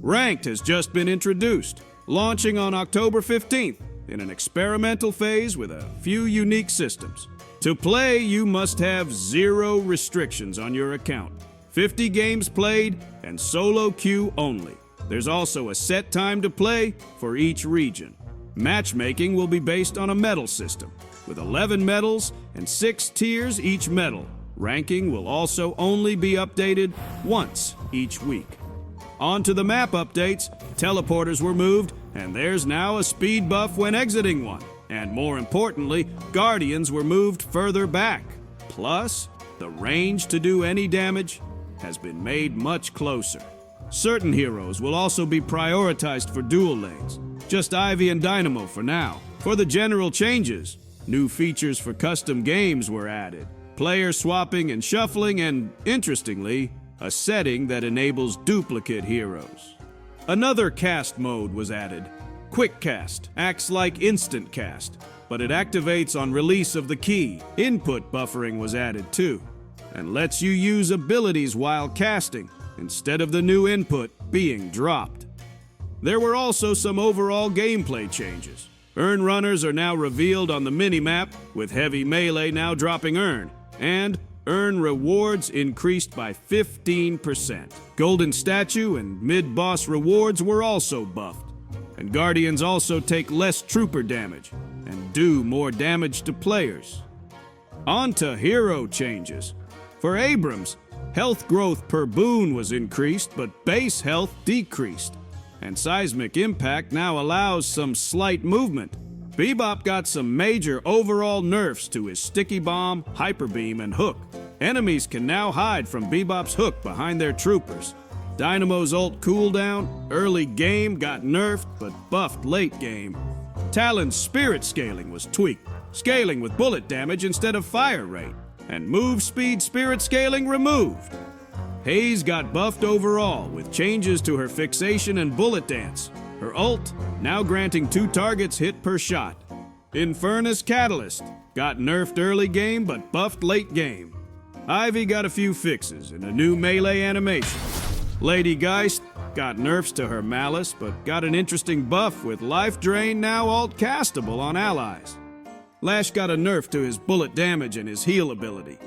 Ranked has just been introduced, launching on October 15th in an experimental phase with a few unique systems. To play, you must have 0 restrictions on your account, 50 games played, and solo queue only. There's also a set time to play for each region. Matchmaking will be based on a medal system, with 11 medals and 6 tiers each medal. Ranking will also only be updated once each week. On to the map updates, teleporters were moved, and there's now a speed buff when exiting one. And more importantly, guardians were moved further back. Plus, the range to do any damage has been made much closer. Certain heroes will also be prioritized for dual lanes, just Ivy and Dynamo for now. For the general changes, new features for custom games were added, player swapping and shuffling, and, interestingly, a setting that enables duplicate heroes. Another cast mode was added. Quick Cast acts like instant cast, but it activates on release of the key. Input buffering was added too, and lets you use abilities while casting, instead of the new input being dropped. There were also some overall gameplay changes. Urn runners are now revealed on the minimap, with heavy melee now dropping urn, and Urn rewards increased by 15%. Golden statue and mid-boss rewards were also buffed. And Guardians also take less trooper damage and do more damage to players. On to hero changes. For Abrams, health growth per boon was increased, but base health decreased. And seismic impact now allows some slight movement. Bebop got some major overall nerfs to his sticky bomb, hyper beam, and hook. Enemies can now hide from Bebop's hook behind their troopers. Dynamo's ult cooldown, early game got nerfed but buffed late game. Talon's spirit scaling was tweaked, scaling with bullet damage instead of fire rate. And move speed spirit scaling removed. Hayes got buffed overall with changes to her fixation and bullet dance. Her ult now granting 2 targets hit per shot. Infernus Catalyst got nerfed early game but buffed late game. Ivy got a few fixes and a new melee animation. Lady Geist got nerfs to her Malice but got an interesting buff with life drain now alt castable on allies. Lash got a nerf to his bullet damage and his heal ability.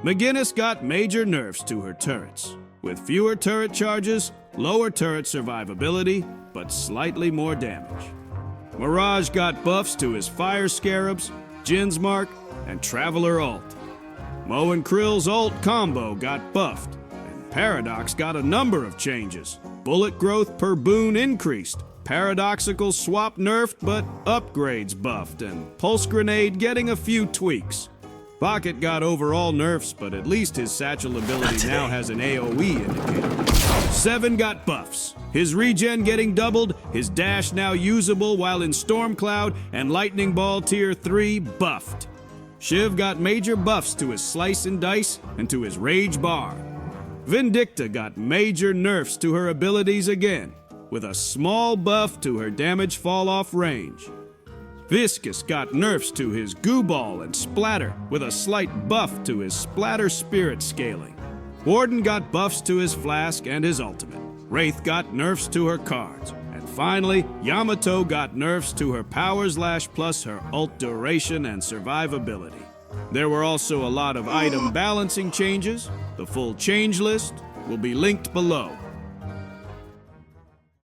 McGinnis got major nerfs to her turrets, with fewer turret charges, lower turret survivability, but slightly more damage. Mirage got buffs to his Fire Scarabs, Jin's Mark, and Traveler ult. Mo and Krill's ult combo got buffed, and Paradox got a number of changes. Bullet growth per boon increased, Paradoxical swap nerfed but upgrades buffed, and Pulse Grenade getting a few tweaks. Pocket got overall nerfs, but at least his satchel ability now has an AoE indicator. Seven got buffs. His regen getting doubled, his dash now usable while in Storm Cloud, and Lightning Ball Tier 3 buffed. Shiv got major buffs to his Slice and Dice and to his Rage Bar. Vindicta got major nerfs to her abilities again, with a small buff to her damage fall-off range. Viscus got nerfs to his Goo Ball and Splatter, with a slight buff to his Splatter Spirit scaling. Warden got buffs to his Flask and his Ultimate. Wraith got nerfs to her cards. And finally, Yamato got nerfs to her Power Slash plus her ult duration and survivability. There were also a lot of item balancing changes. The full change list will be linked below.